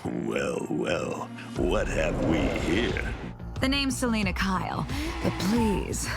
Well, well, what have we here? The name's Selena Kyle, but please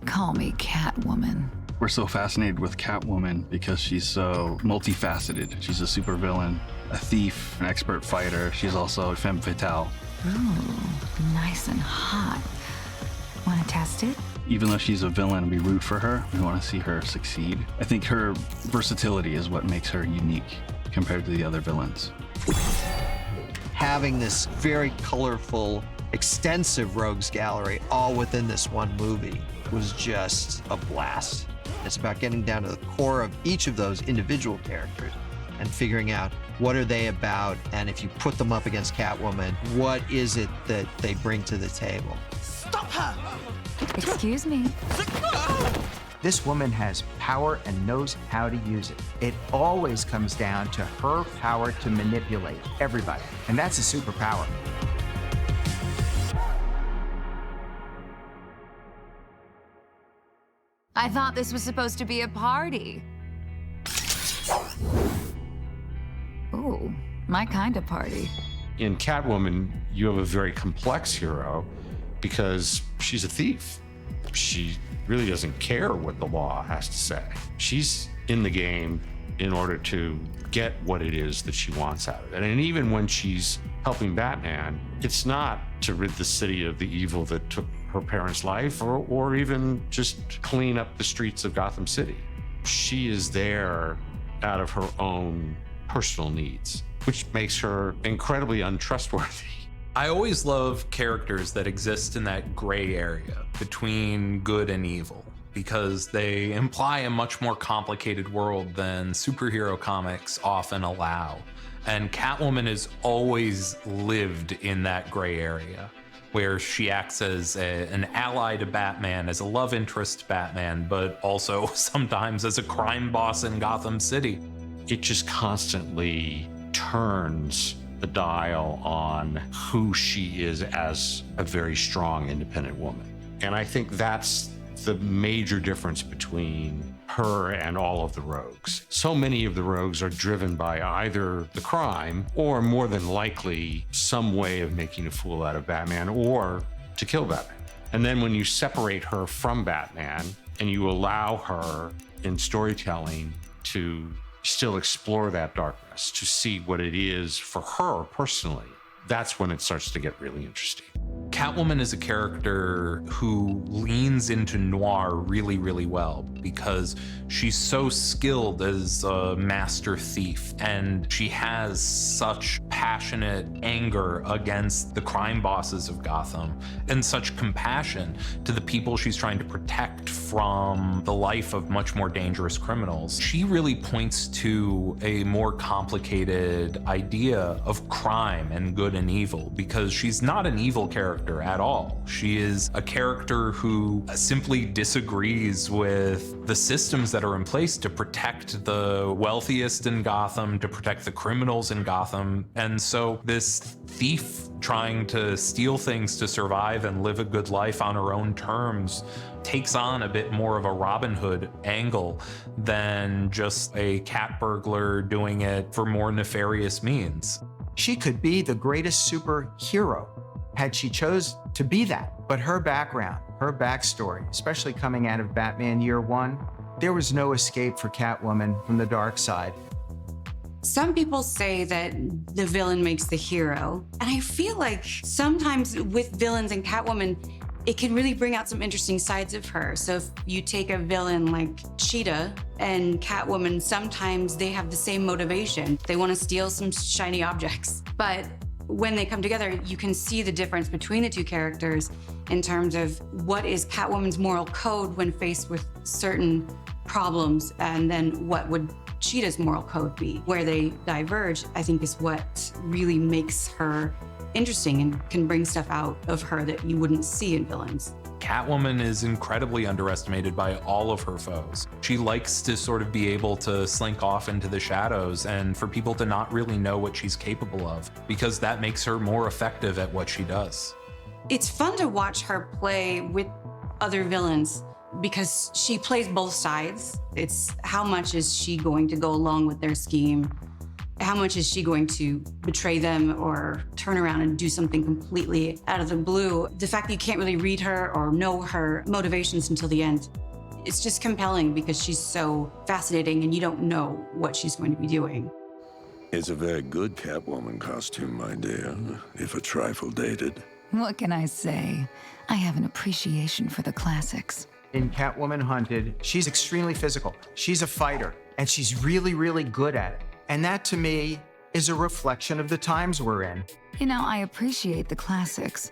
call me Catwoman. We're so fascinated with Catwoman because she's so multifaceted. She's a supervillain, a thief, an expert fighter. She's also a femme fatale. Ooh, nice and hot. Want to test it? Even though she's a villain, we root for her. We want to see her succeed. I think her versatility is what makes her unique compared to the other villains. Having this very colorful, extensive rogues gallery all within this one movie was just a blast. It's about getting down to the core of each of those individual characters and figuring out what are they about, and if you put them up against Catwoman, what is it that they bring to the table? Stop her! Excuse me. This woman has power and knows how to use it. It always comes down to her power to manipulate everybody, and that's a superpower. I thought this was supposed to be a party. Ooh, my kind of party. In Catwoman, you have a very complex hero because she's a thief. She really doesn't care what the law has to say. She's in the game in order to get what it is that she wants out of it. And even when she's helping Batman, it's not to rid the city of the evil that took her parents' life or even just clean up the streets of Gotham City. She is there out of her own personal needs, which makes her incredibly untrustworthy. I always love characters that exist in that gray area between good and evil, because they imply a much more complicated world than superhero comics often allow. And Catwoman has always lived in that gray area, where she acts as an ally to Batman, as a love interest to Batman, but also sometimes as a crime boss in Gotham City. It just constantly turns the dial on who she is as a very strong, independent woman. And I think that's the major difference between her and all of the rogues. So many of the rogues are driven by either the crime or, more than likely, some way of making a fool out of Batman or to kill Batman. And then when you separate her from Batman and you allow her in storytelling to still explore that darkness, to see what it is for her personally, that's when it starts to get really interesting. Catwoman is a character who leans into noir really, really well because she's so skilled as a master thief, and she has such passionate anger against the crime bosses of Gotham and such compassion to the people she's trying to protect from the life of much more dangerous criminals. She really points to a more complicated idea of crime and good and evil, because she's not an evil character at all. She is a character who simply disagrees with the systems that are in place to protect the wealthiest in Gotham, to protect the criminals in Gotham. And so this thief trying to steal things to survive and live a good life on her own terms takes on a bit more of a Robin Hood angle than just a cat burglar doing it for more nefarious means. She could be the greatest superhero had she chose to be that. But her background, her backstory, especially coming out of Batman Year One, there was no escape for Catwoman from the dark side. Some people say that the villain makes the hero. And I feel like sometimes with villains and Catwoman, it can really bring out some interesting sides of her. So if you take a villain like Cheetah and Catwoman, sometimes they have the same motivation. They want to steal some shiny objects. But when they come together, you can see the difference between the two characters in terms of what is Catwoman's moral code when faced with certain problems, and then what would Cheetah's moral code be. Where they diverge, I think, is what really makes her interesting and can bring stuff out of her that you wouldn't see in villains. Catwoman is incredibly underestimated by all of her foes. She likes to sort of be able to slink off into the shadows and for people to not really know what she's capable of, because that makes her more effective at what she does. It's fun to watch her play with other villains because she plays both sides. It's how much is she going to go along with their scheme How much is she going to betray them or turn around and do something completely out of the blue? The fact that you can't really read her or know her motivations until the end, it's just compelling because she's so fascinating and you don't know what she's going to be doing. It's a very good Catwoman costume, my dear, if a trifle dated. What can I say? I have an appreciation for the classics. In Catwoman Hunted, she's extremely physical. She's a fighter, and she's really, really good at it. And that, to me, is a reflection of the times we're in. You know, I appreciate the classics,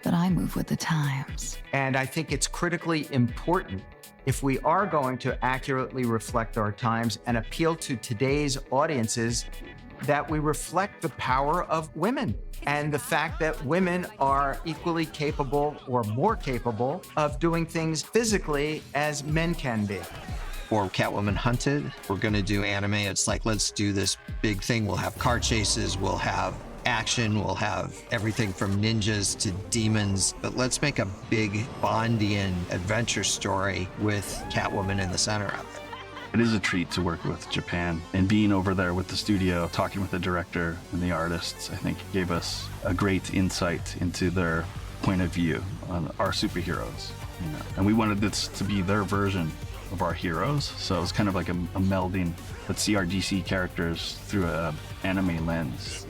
but I move with the times. And I think it's critically important, if we are going to accurately reflect our times and appeal to today's audiences, that we reflect the power of women and the fact that women are equally capable or more capable of doing things physically as men can be. For Catwoman Hunted, we're gonna do anime. It's like, let's do this big thing. We'll have car chases, we'll have action, we'll have everything from ninjas to demons, but let's make a big Bondian adventure story with Catwoman in the center of it. It is a treat to work with Japan, and being over there with the studio, talking with the director and the artists, I think gave us a great insight into their point of view on our superheroes. You know? And we wanted this to be their version of our heroes, so it was kind of like a melding. Let's see our DC characters through an anime lens.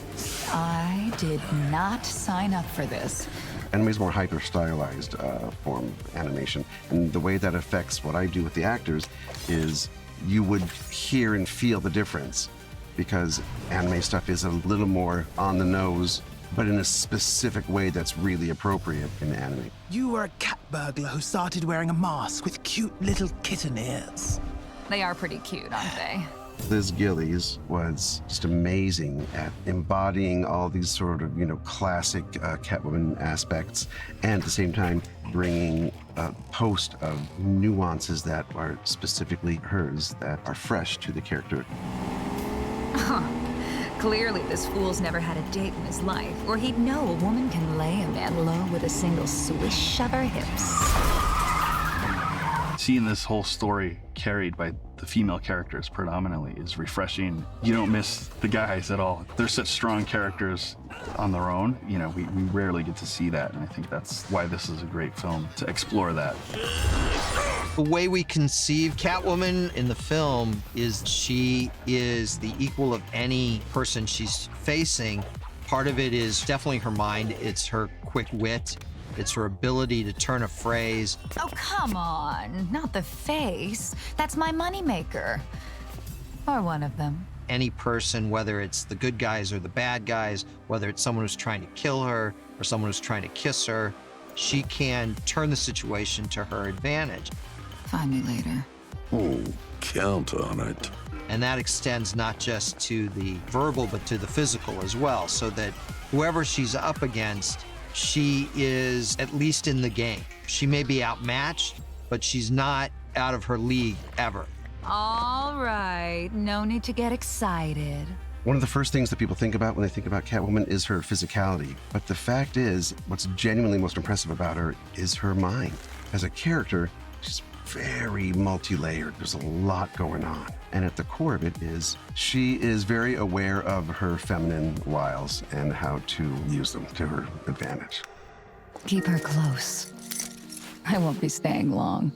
I did not sign up for this. Anime is more hyper-stylized form of animation, and the way that affects what I do with the actors is you would hear and feel the difference, because anime stuff is a little more on the nose, but in a specific way that's really appropriate in anime. You were a cat burglar who started wearing a mask with cute little kitten ears. They are pretty cute, aren't they? Liz Gillies was just amazing at embodying all these sort of, classic Catwoman aspects, and at the same time bringing a host of nuances that are specifically hers, that are fresh to the character. Clearly, this fool's never had a date in his life, or he'd know a woman can lay a man low with a single swish of her hips. Seeing this whole story carried by the female characters predominantly is refreshing. You don't miss the guys at all. They're such strong characters on their own. We rarely get to see that, and I think that's why this is a great film, to explore that. The way we conceive Catwoman in the film is she is the equal of any person she's facing. Part of it is definitely her mind. It's her quick wit. It's her ability to turn a phrase. Oh, come on. Not the face. That's my moneymaker. Or one of them. Any person, whether it's the good guys or the bad guys, whether it's someone who's trying to kill her or someone who's trying to kiss her, she can turn the situation to her advantage. Find me later. Oh, count on it. And that extends not just to the verbal, but to the physical as well, so that whoever she's up against, she is at least in the game. She may be outmatched, but she's not out of her league ever. All right, no need to get excited. One of the first things that people think about when they think about Catwoman is her physicality. But the fact is, what's genuinely most impressive about her is her mind. As a character, she's very multi-layered. There's a lot going on. And at the core of it is, she is very aware of her feminine wiles and how to use them to her advantage. Keep her close. I won't be staying long.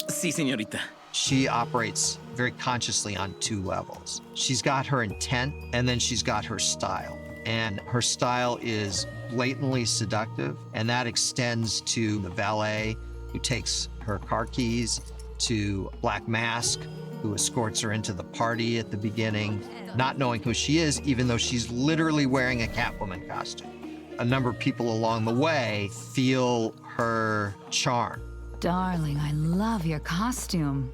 Sí, señorita. She operates very consciously on two levels. She's got her intent, and then she's got her style. And her style is blatantly seductive, and that extends to the valet who takes her car keys, to Black Mask, who escorts her into the party at the beginning, not knowing who she is, even though she's literally wearing a Catwoman costume. A number of people along the way feel her charm. Darling, I love your costume.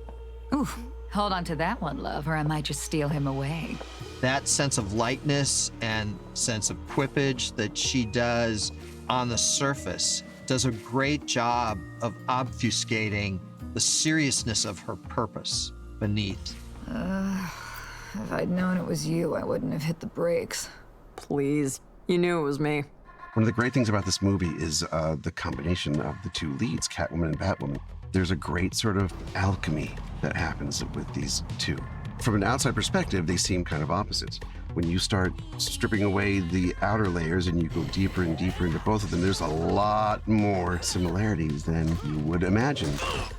Ooh, hold on to that one, love, or I might just steal him away. That sense of lightness and sense of quippage that she does on the surface does a great job of obfuscating the seriousness of her purpose beneath. If I'd known it was you, I wouldn't have hit the brakes. Please, you knew it was me. One of the great things about this movie is the combination of the two leads, Catwoman and Batwoman. There's a great sort of alchemy that happens with these two. From an outside perspective, they seem kind of opposites. When you start stripping away the outer layers and you go deeper and deeper into both of them, there's a lot more similarities than you would imagine.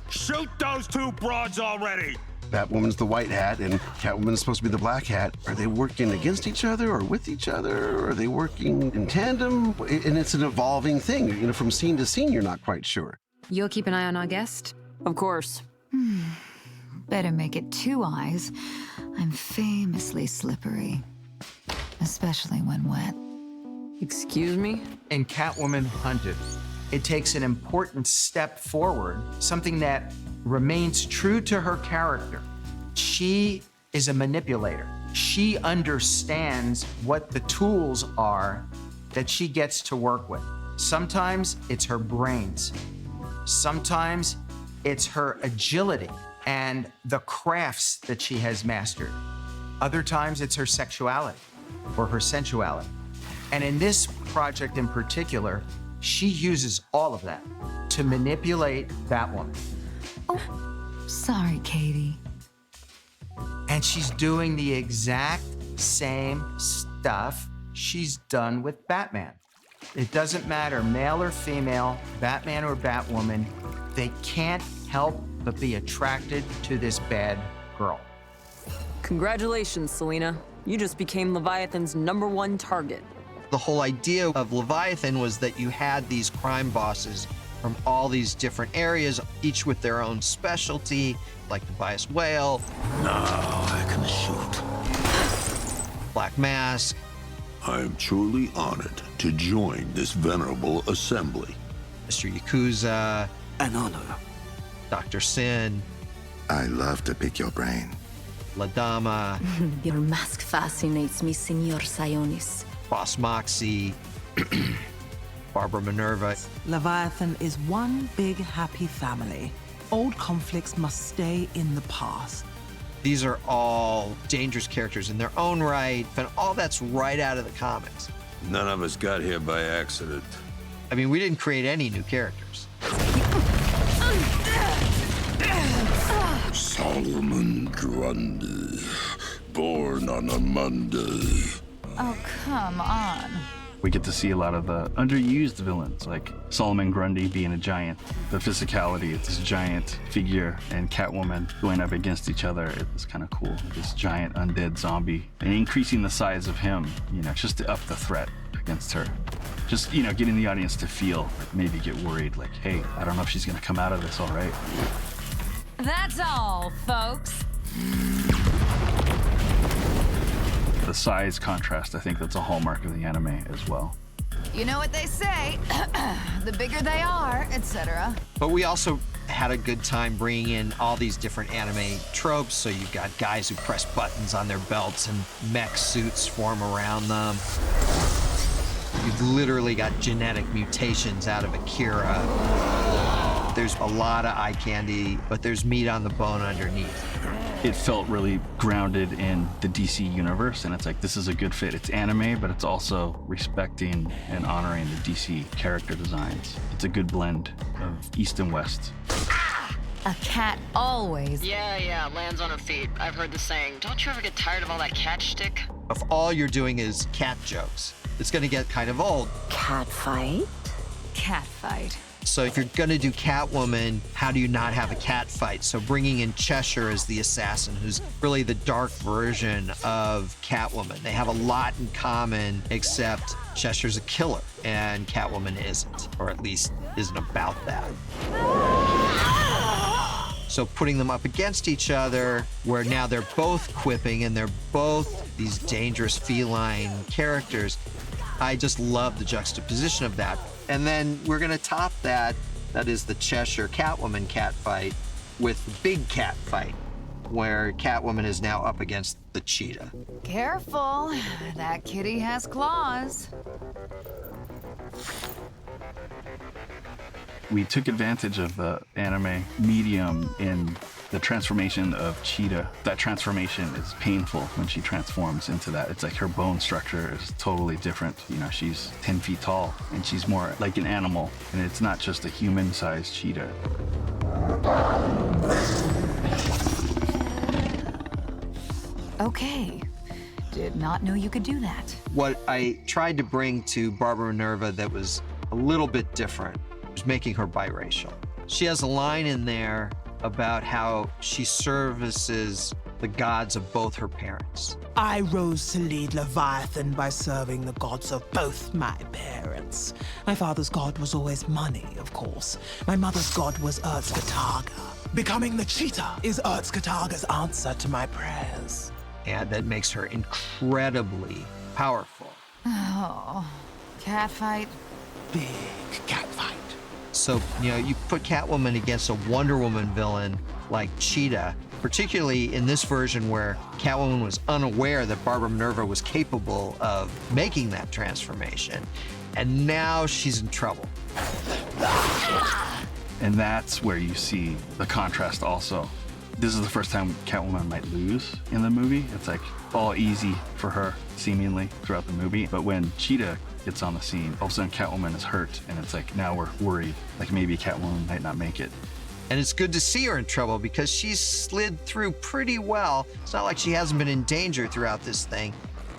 Shoot those two broads already! Batwoman's the white hat and Catwoman's supposed to be the black hat. Are they working against each other or with each other? Or are they working in tandem? And it's an evolving thing. You know, from scene to scene, you're not quite sure. You'll keep an eye on our guest? Of course. Better make it 2 eyes. I'm famously slippery, especially when wet. Excuse me? In Catwoman Hunted, it takes an important step forward, something that remains true to her character. She is a manipulator. She understands what the tools are that she gets to work with. Sometimes it's her brains. Sometimes it's her agility and the crafts that she has mastered. Other times it's her sexuality or her sensuality. And in this project in particular, she uses all of that to manipulate Batwoman. Oh, sorry, Katie. And she's doing the exact same stuff she's done with Batman. It doesn't matter, male or female, Batman or Batwoman, they can't help but be attracted to this bad girl. Congratulations, Selina. You just became Leviathan's #1 target. The whole idea of Leviathan was that you had these crime bosses from all these different areas, each with their own specialty, like Tobias Whale. Now I can shoot. Black Mask. I am truly honored to join this venerable assembly. Mr. Yakuza. An honor. Dr. Sin. I love to pick your brain. La Dama. Your mask fascinates me, Senor Sionis. Boss Moxie. Barbara Minerva. Leviathan is one big happy family. Old conflicts must stay in the past. These are all dangerous characters in their own right, and all that's right out of the comics. None of us got here by accident. I mean, we didn't create any new characters. Solomon Grundy, born on a Monday. Oh, come on. We get to see a lot of the underused villains, like Solomon Grundy being a giant. The physicality, it's this giant figure, and Catwoman going up against each other. It's kind of cool. This giant undead zombie, and increasing the size of him, you know, just to up the threat against her. Just, you know, getting the audience to feel, like, maybe get worried, like, hey, I don't know if she's gonna come out of this all right. That's all, folks. The size contrast, I think that's a hallmark of the anime as well. You know what they say, the bigger they are, etc. But we also had a good time bringing in all these different anime tropes. So you've got guys who press buttons on their belts and mech suits form around them. You've literally got genetic mutations out of Akira. There's a lot of eye candy, but there's meat on the bone underneath. It felt really grounded in the DC universe, and it's like, this is a good fit. It's anime, but it's also respecting and honoring the DC character designs. It's a good blend of East and West. A cat always. Yeah, lands on her feet. I've heard the saying. Don't you ever get tired of all that cat shtick? If all you're doing is cat jokes, it's gonna get kind of old. Cat fight? Cat fight. So if you're gonna do Catwoman, how do you not have a cat fight? So bringing in Cheshire as the assassin, who's really the dark version of Catwoman. They have a lot in common, except Cheshire's a killer and Catwoman isn't, or at least isn't about that. So putting them up against each other, where now they're both quipping and they're both these dangerous feline characters, I just love the juxtaposition of that. And then we're gonna top that, that is the Cheshire Catwoman cat fight, with the big cat fight, where Catwoman is now up against the cheetah. Careful, that kitty has claws. We took advantage of the anime medium in the transformation of Cheetah. That transformation is painful when she transforms into that. It's like her bone structure is totally different. You know, she's 10 feet tall and she's more like an animal, and it's not just a human-sized cheetah. Okay. Did not know you could do that. What I tried to bring to Barbara Minerva that was a little bit different was making her biracial. She has a line in there about how she services the gods of both her parents. I rose to lead Leviathan by serving the gods of both my parents. My father's god was always money, of course. My mother's god was Erzkataga. Becoming the cheetah is Erzkataga's answer to my prayers. And that makes her incredibly powerful. Oh, catfight. Big catfight. So, you put Catwoman against a Wonder Woman villain like Cheetah, particularly in this version where Catwoman was unaware that Barbara Minerva was capable of making that transformation. And now she's in trouble. And that's where you see the contrast also. This is the first time Catwoman might lose in the movie. It's like all easy for her, seemingly, throughout the movie. But when Cheetah gets on the scene, all of a sudden Catwoman is hurt, and it's like now we're worried, like maybe Catwoman might not make it. And it's good to see her in trouble because she's slid through pretty well. It's not like she hasn't been in danger throughout this thing,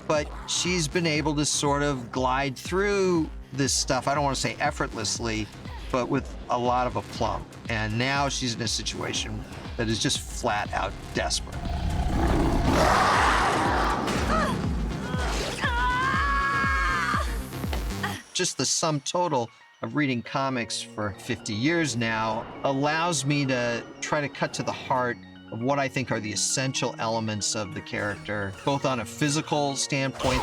but she's been able to sort of glide through this stuff, I don't want to say effortlessly, but with a lot of aplomb. And now she's in a situation that is just flat out desperate. Just the sum total of reading comics for 50 years now allows me to try to cut to the heart of what I think are the essential elements of the character, both on a physical standpoint,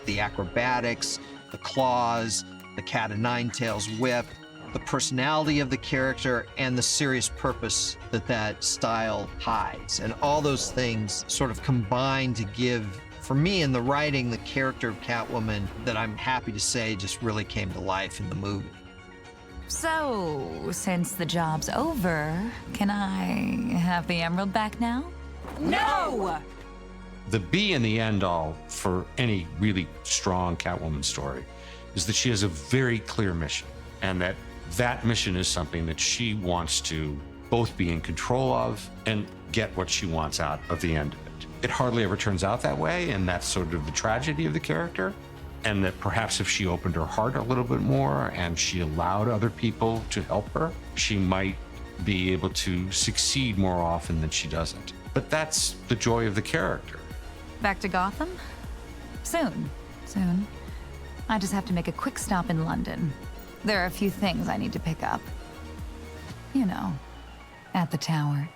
the acrobatics, the claws, the cat-o'-nine-tails whip, the personality of the character, and the serious purpose that style hides. And all those things sort of combine to give, for me in the writing, the character of Catwoman that I'm happy to say just really came to life in the movie. So, since the job's over, can I have the emerald back now? No! The be and the end all for any really strong Catwoman story is that she has a very clear mission, and that mission is something that she wants to both be in control of and get what she wants out of the end of it. It hardly ever turns out that way, and that's sort of the tragedy of the character. And that perhaps if she opened her heart a little bit more and she allowed other people to help her, she might be able to succeed more often than she doesn't. But that's the joy of the character. Back to Gotham? Soon. I just have to make a quick stop in London. There are a few things I need to pick up. At the tower.